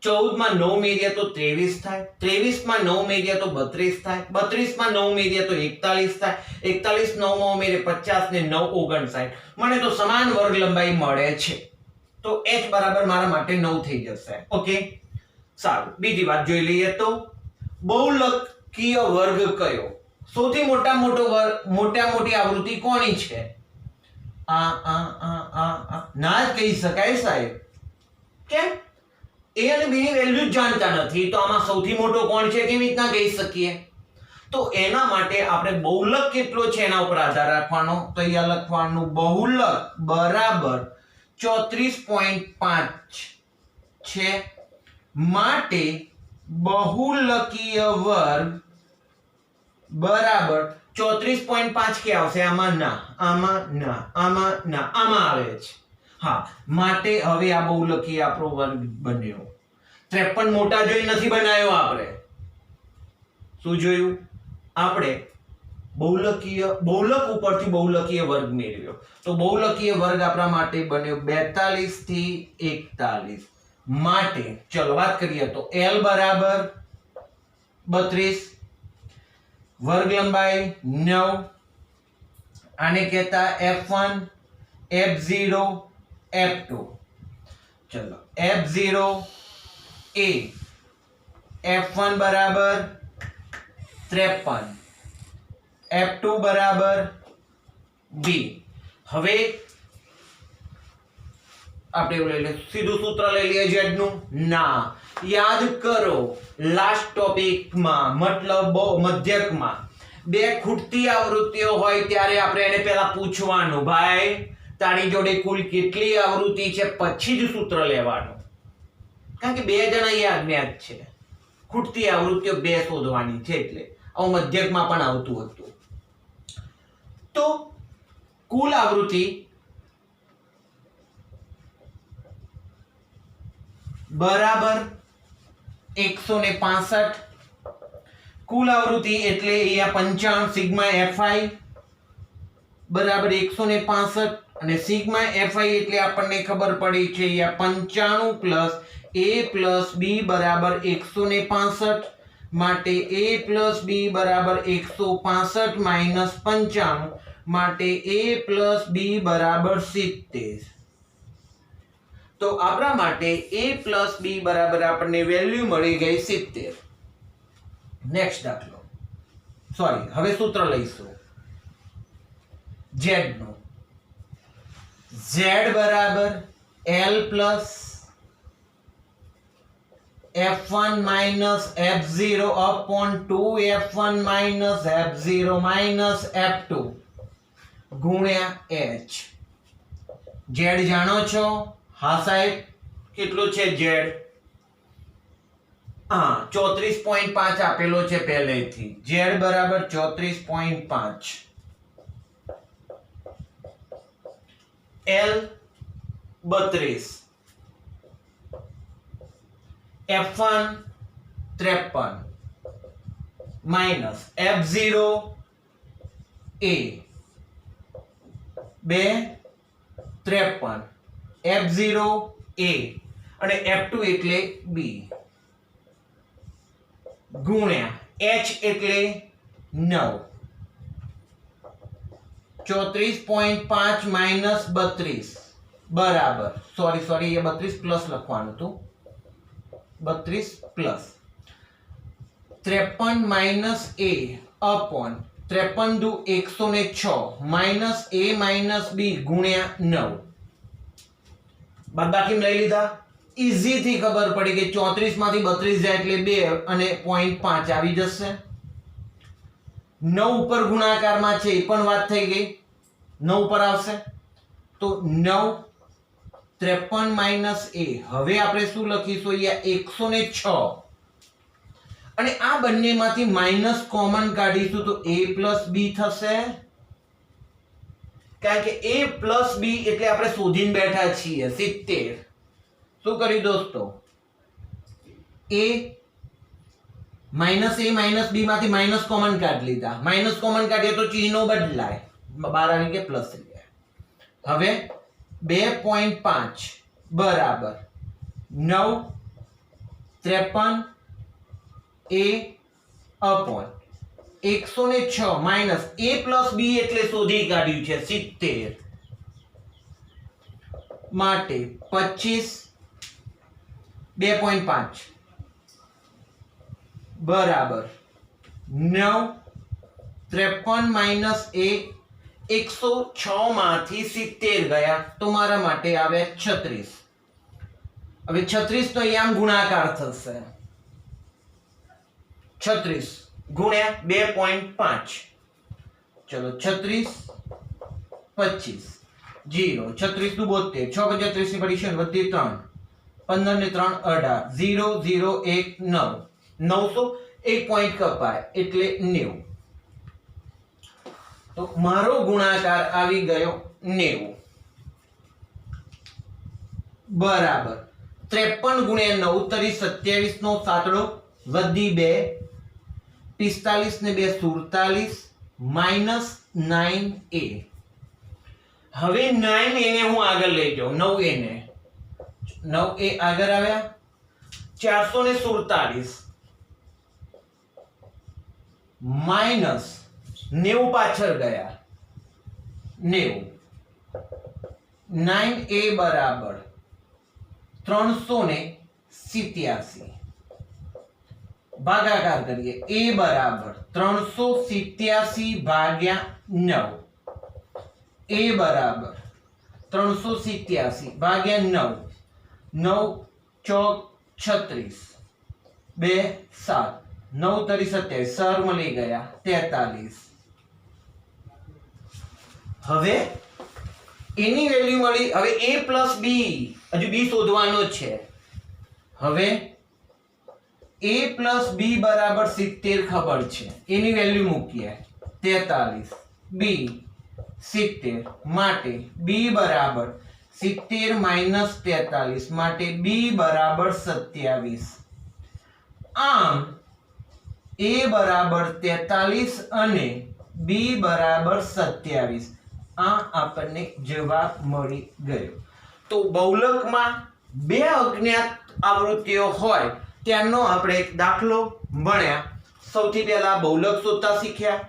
14 માં 9 મેળવીએ તો 23 થાય, 23 માં 9 મેળવીએ તો 32 થાય, 32 માં 9 મેળવીએ તો 41 થાય, 41 9 માં ઉમેરે 50 ને 9 59. મને તો સમાન વર્ગ લંબાઈ મળે છે, તો h બરાબર મારા માટે 9 થઈ જશે. ઓકે, સારું. બીજી વાત જોઈ લઈએ તો બહુલકીય વર્ગ કયો? સૌથી મોટી આવૃત્તિ કોની છે? ના જ કહી શકાય સાહેબ. કેમ? a અને b ની વેલ્યુ જાણતા નથી તો આમાં સૌથી મોટો કોણ છે કેવી રીતના કહી શકીએ? તો એના માટે આપણે બહુલક કેટલો છે એના ઉપર આધાર રાખવાનો. તો અહીંયા લખવાનું બહુલક બરાબર 34.5 છે. માટે બહુલકીય વર્ગ બરાબર 34.5 કે આવશે? આમાં ના, આમાં ના, આમાં ના, આમાં આવે છે. હા, માટે હવે આ બહુલકીય આપણો વર્ગ બન્યો. 53 મોટા જોઈ નથી બનાવ્યો આપણે. શું જોયું? આપણે બહુલક ઉપરથી બહુલકીય વર્ગ મેળવ્યો. તો બહુલકીય વર્ગ આપણા માટે બન્યો 42 થી 41. માટે ચલો વાત કરીએ તો L બરાબર 32, વર્ગ લંબાઈ 9, આને કહેતા F1, F0, F2. ચલો F0 a F1 બરાબર 53, F2 બરાબર b. હવે આપણે એવું લઈ લે, સીધું સૂત્ર લઈ લઈએ z નું? ના, યાદ કરો લાસ્ટ ટોપિકમાં મતલબ મધ્યકમાં બે ખૂટતી આવૃત્તિઓ હોય ત્યારે આપણે એને પહેલા પૂછવાનું, ભાઈ તારી જોડે કુલ કેટલી આવૃત્તિ છે, પછી જ સૂત્ર લેવાનું. કારણ કે બે જણા એ અજ્ઞાત છે, ખૂટતી આવૃત્તિઓ બે શોધવાની છે. એટલે આવું મધ્યકમાં પણ આવતું હતું. તો કુલ આવૃત્તિ બરાબર 165. કુલ આવૃત્તિ એટલે અહીંયા 95 સિગ્મા fi બરાબર 165 અને સિગ્મા fi એટલે આપણને ખબર પડી છે અહીંયા 95 પ્લસ a પ્લસ b બરાબર 165. માટે a પ્લસ b બરાબર 165 માઇનસ 95 માટે a પ્લસ b બરાબર 70. તો આપણા માટે a પ્લસ b બરાબર આપણને વેલ્યુ મળી ગઈ 70. નેક્સ્ટ દાખલો, સોરી હવે સૂત્ર લઈશું z નું. z બરાબર l plus f1 minus f0 upon 2f1 minus f0 minus f2 ગુણ્યા h. z જાણો છો? હા સાહેબ, કેટલું છે z? હા, 34.5 આપેલો છે પહેલેથી. z બરાબર 34.5, l 32, f1 53 minus f0 a 2 53, f0 a અને f2 એટલે b ગુણ્યા h એટલે 9. 34.5 માઇનસ 32 બરાબર, સોરી એ 32 પ્લસ લખવાનું હતું, 32 પ્લસ 53 માઇનસ a અપોન 53 દુ 106 માઇનસ a માઇનસ b ગુણ્યા 9. બાદબાકી લઈ લીધા, ઈઝી થી ખબર પડી કે 34 માંથી 32 જાય એટલે 2 અને 0.5 આવી જશે. 9 ઉપર ગુણાકારમાં છે એ પણ વાત થઈ ગઈ, 9 પર આવશે. તો 9 53 માઇનસ a, હવે આપણે શું લખીશું? અહીંયા 106 અને આ બંનેમાંથી માઇનસ કોમન કાઢીશું તો a પ્લસ b થશે. કારણ કે a પ્લસ b એટલે આપણે શોધીને બેઠા છીએ 70. શું કર્યું દોસ્તો? a માઇનસ b માંથી માઇનસ કોમન કાઢી લીધા. માઇનસ કોમન કાઢીએ તો ચિહ્નો બદલાય, 12 આવી કે પ્લસ થઈ ગયા. હવે 2.5 બરાબર 9 53 a upon 106 minus a plus b એટલે શોધી કાઢ્યું છે 70. માટે 25 2.5 બરાબર 9 53 માઇનસ a 106 માંથી 70 ગયા તો મારા માટે આવે 36. હવે 36 નો અહીંયા ગુણાકાર થશે 36 ગુણ્યા 2.5 ચલો 36 25 0 36 નું 72 6 35 ની પડી છે વધી 3 15 ને 3 18 0 0 1 9 900 1 પોઈન્ટ કપાય એટલે 90 તો મારો ગુણાકાર આવી ગયો 90 બરાબર 53 ગુણ્યા 9 તરી 27 નો સાતડો વધી 2 45 ને 2 47 માઈનસ 9a હવે 9a ને હું આગળ લઈ જાઉં 9a ને 9a આગળ આવ્યા 447 માઈનસ 90 પાછળ ગયા 90 9a બરાબર 387 ભાગાકાર કરીએ a બરાબર 387 ભાગ્યા 9 a બરાબર 387 ભાગ્યા 9 9 ચોક 36 2 7 9 તરી 27 સર મળી ગયા 43 હવે એની વેલ્યુ મળી હવે a પ્લસ b હજુ b શોધવાનો છે હવે a પ્લસ b બરાબર 70 ખબર છે એની વેલ્યુ મૂકીએ 43 b 70 માટે b બરાબર 70 માઈનસ 43 માટે b બરાબર 27 આમ a બરાબર 43 અને b બરાબર 27 આ આપણને જવાબ મળી ગયો તો બહુલકમાં બે અજ્ઞાત આવૃત્તિઓ હોય ત્યારનો આપણે એક દાખલો ભણ્યા સૌથી પહેલા બહુલક શોધતા શીખ્યા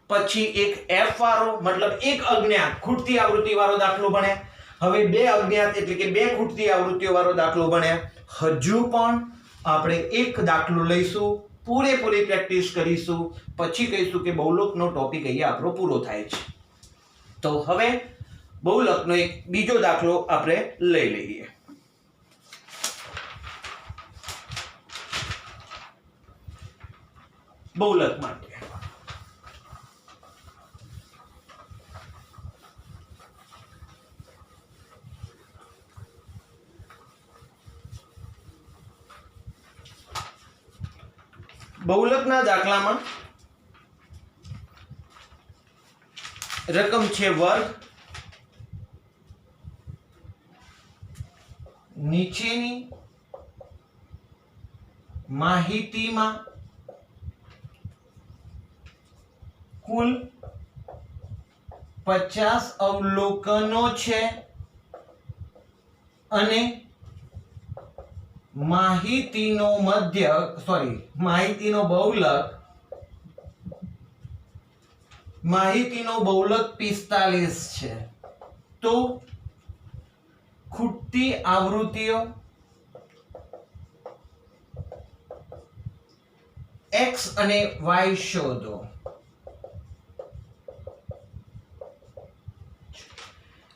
પછી એક f વાળો મતલબ એક અજ્ઞાત ખૂટતી આવૃત્તિ વાળો દાખલો ભણ્યા હવે બે અજ્ઞાત એટલે કે બે ખૂટતી આવૃત્તિઓ વાળો દાખલો ભણ્યા હજુ પણ આપણે એક દાખલો લઈશું પૂરેપૂરી પ્રેક્ટિસ કરીશું પછી કહીશું કે બહુલકનો ટોપિક અહીંયા આપણો પૂરો થાય છે તો હવે બહુલકનો એક બીજો દાખલો આપણે લઈ લઈએ બહુલક માટે બહુલકના દાખલામાં રકમ છે વર્ગ નીચેની માહિતીમાં કુલ 50 અવલોકનો છે અને માહિતીનો બહુલક 45 છે તો ખૂટતી આવૃત્તિઓ x અને y શોધો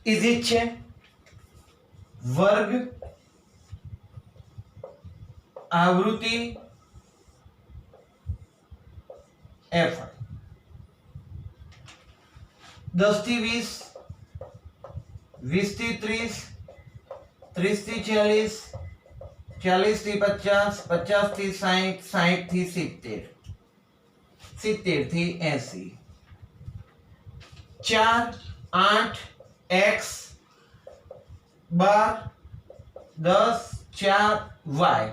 ઇઝી છે વર્ગ આવૃત્તિ f 10 થી 20 20 થી 30 30 થી 40 40 થી 50 50 થી 60 60 થી 70 70 થી 80 4 8 x 12 10 4 y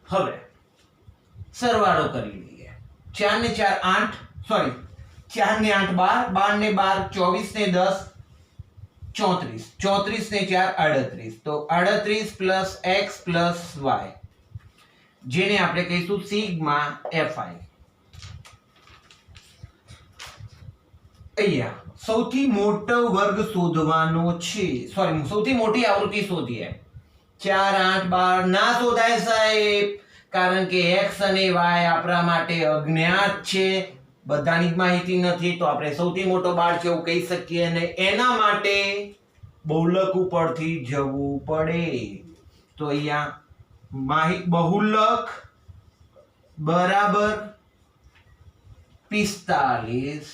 હવે સરવાળો કરી લઈએ 4 ને 4 8 સોરી 4 ને 8 12 12 ને 12 24 ને 10 34 34 ને 4 38 તો 38 પ્લસ x પ્લસ y જેને આપણે કહીશું સિગ્મા fi અહીંયા સૌથી મોટો વર્ગ શોધવાનો છે સોરી સૌથી મોટી આવૃત્તિ શોધીએ 4 8 12 ના શોધાય સાહેબ કારણ કે x અને y આપણા માટે અજ્ઞાત છે બધાની જ માહિતી નથી તો આપણે સૌથી મોટો બાળ છે એવું કહી શકીએ અને એના માટે બહુલક ઉપરથી જવું પડે. તો અહીંયા બહુલક બરાબર 45,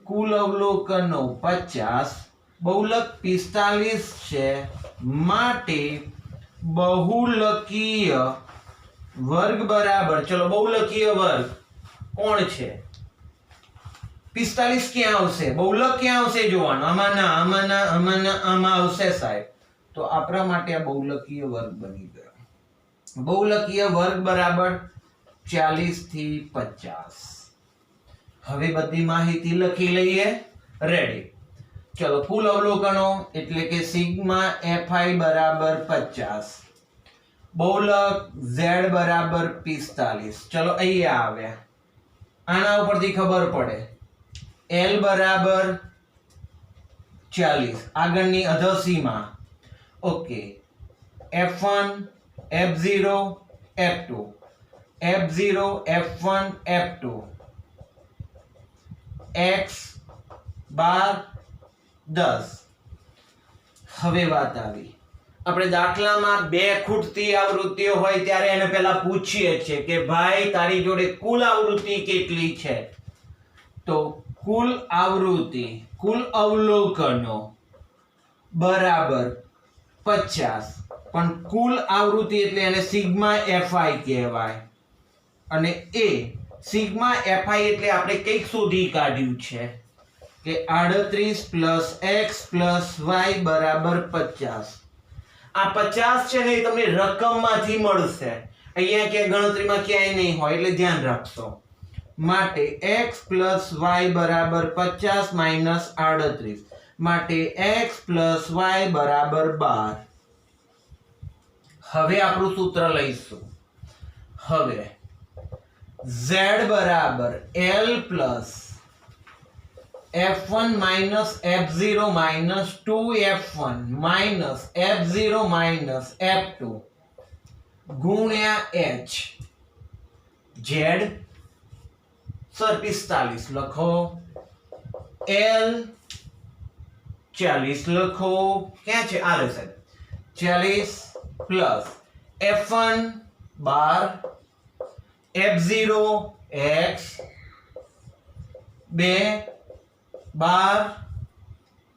કુલ અવલોકનો 50, બહુલક 45 છે માટે બહુલકીય વર્ગ બરાબર, ચલો બહુલકીય વર્ગ કોણ છે? 45 ક્યાં આવશે? બહુલક ક્યાં આવશે જોવાનું. આમાં આવશે સાહેબ. તો આપણા માટે આ બહુલકીય વર્ગ બની ગયો. બહુલકીય વર્ગ બરાબર 40 થી 50. હવે બધી માહિતી લખી લઈએ. રેડી. ચલો કુલ અવલોકનો એટલે કે સિગ્મા fi બરાબર 50, બહુલક z બરાબર 45. ચલો અહીંયા આવ્યા. આના ઉપરથી ખબર પડે l બરાબર 40, આગળની અધસીમાં. Okay, f1 f0 f2, f0 f1 f2, x બાર 10. હવે વાત આવી, આપણે દાખલામાં બે ખૂટતી આવૃત્તિઓ હોય ત્યારે એને પહેલા પૂછીએ છીએ કે ભાઈ તારી જોડે કુલ આવૃત્તિ કેટલી છે? તો કુલ આવૃત્તિ, કુલ અવલોકનો બરાબર 50, પણ કુલ આવૃત્તિ એટલે એને સિગ્મા fi કહેવાય. અને એ સિગ્મા fi એટલે આપણે કંઈક શોધી કાઢ્યું છે કે 38 પ્લસ x પ્લસ y બરાબર 50. આ 50 છે ને એ તમને રકમમાંથી મળશે. અહીંયા કે ગણતરીમાં ક્યાંય નહીં હોય એટલે ધ્યાન રાખશો. માટે x પ્લસ y બરાબર 50 માઇનસ 38, માટે x પ્લસ y બરાબર 12. હવે આપણું સૂત્ર લઈશું. હવે z બરાબર l plus f1 minus f0 minus 2f1 minus f0 minus f2 ગુણ્યા h. z સર 45 લખો, l 40 લખો. ક્યાં છે? આ રહેશે 40 plus f1 12, f0 x 2 12,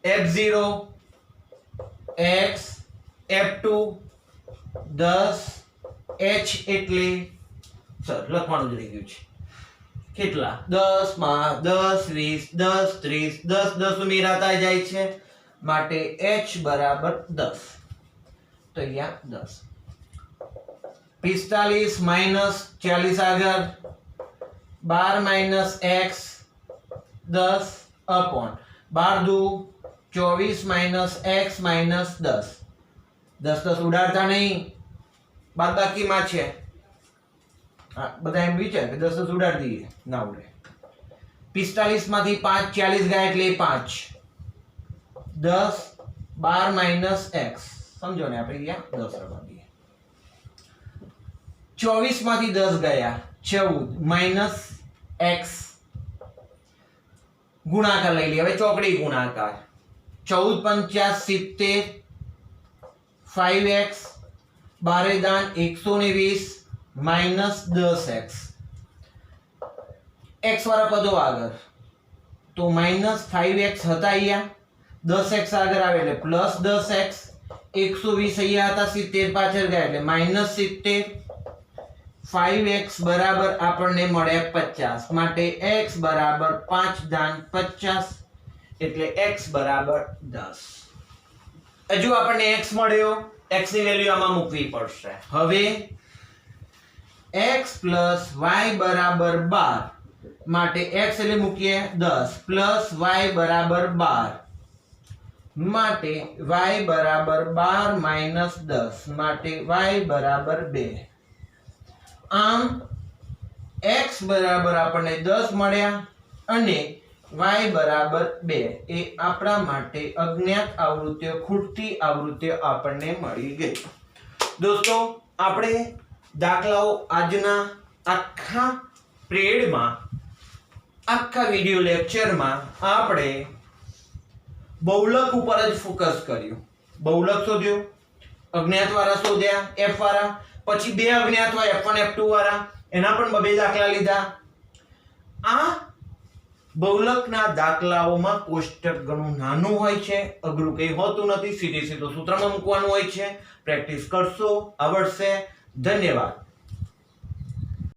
f0 x f2 10, h એટલે સર લખવાનું જ રહી ગયું છે. કેટલા? 10 માં 10 20 10 30 10 10 ઉમેરાતા જાય છે માટે h બરાબર 10. તો અહીંયા 10. 45 માઇનસ 40 આગળ 12 માઇનસ x 10 अपॉन 12 दू 24 माइनस x माइनस 10. 10 10 उड़ाड़ता नहीं, बादबाकी में छे. બધા એમ વિચાર કે 10 10 ઉડાડી દઈએ, ના ઉડે. 45 માંથી 5 40 ગયા એટલે 5, 10 12 માઇનસ x, સમજો ને આપણે અહીંયા 10 રખવા દઈએ. 24 માંથી 10 ગયા 14 માઇનસ x, ગુણાકાર લઈ લઈએ. હવે ચોકડી ગુણાકાર 14 पंचा 70, 5x 12 दान 120 माइनस 10x. x वाला पदों આગળ તો માઇનસ 5x હતા અહીંયા, 10x આગળ આવે એટલે પ્લસ 10x, 120 અહીંયા હતા 70 પાછળ ગયા એટલે માઇનસ 70. 5x બરાબર આપણને મળે 50, માટે x બરાબર 5 દાન 50 એટલે x બરાબર 10. હજુ આપણને x મળ્યો, x ની વેલ્યુ આમાં મૂકવી પડશે. હવે x plus y બરાબર 12, માટે x એટલે મૂકીએ 10 plus y બરાબર 12, માટે y બરાબર 12 minus 10, માટે y બરાબર 2. આમ x બરાબર આપણને 10 મળ્યા અને y બરાબર 2 એ આપણા માટે અજ્ઞાત આવૃત્તિઓ, ખૂટતી આવૃત્તિઓ આપણને મળી ગઈ. દોસ્તો, આપણે દાખલાઓ આજના આખા પિરિયડમાં, આખા વિડિયો લેક્ચરમાં આપણે બહુલક ઉપર જ ફોકસ કર્યું. બહુલક શોધ્યો, અજ્ઞાત વાળા શોધ્યા એફ વાળા, પછી બે અજ્ઞાત હોય F1 F2 વાળા, એના પણ બે દાખલા લીધા. આ બહુલકના દાખલાઓમાં કોષ્ટક ઘણું નાનું હોય છે, અઘરું કંઈ હોતું નથી, સીધે સીધું સૂત્રમાં મૂકવાનું હોય છે. પ્રેક્ટિસ કરશો, આવડશે. ધન્યવાદ.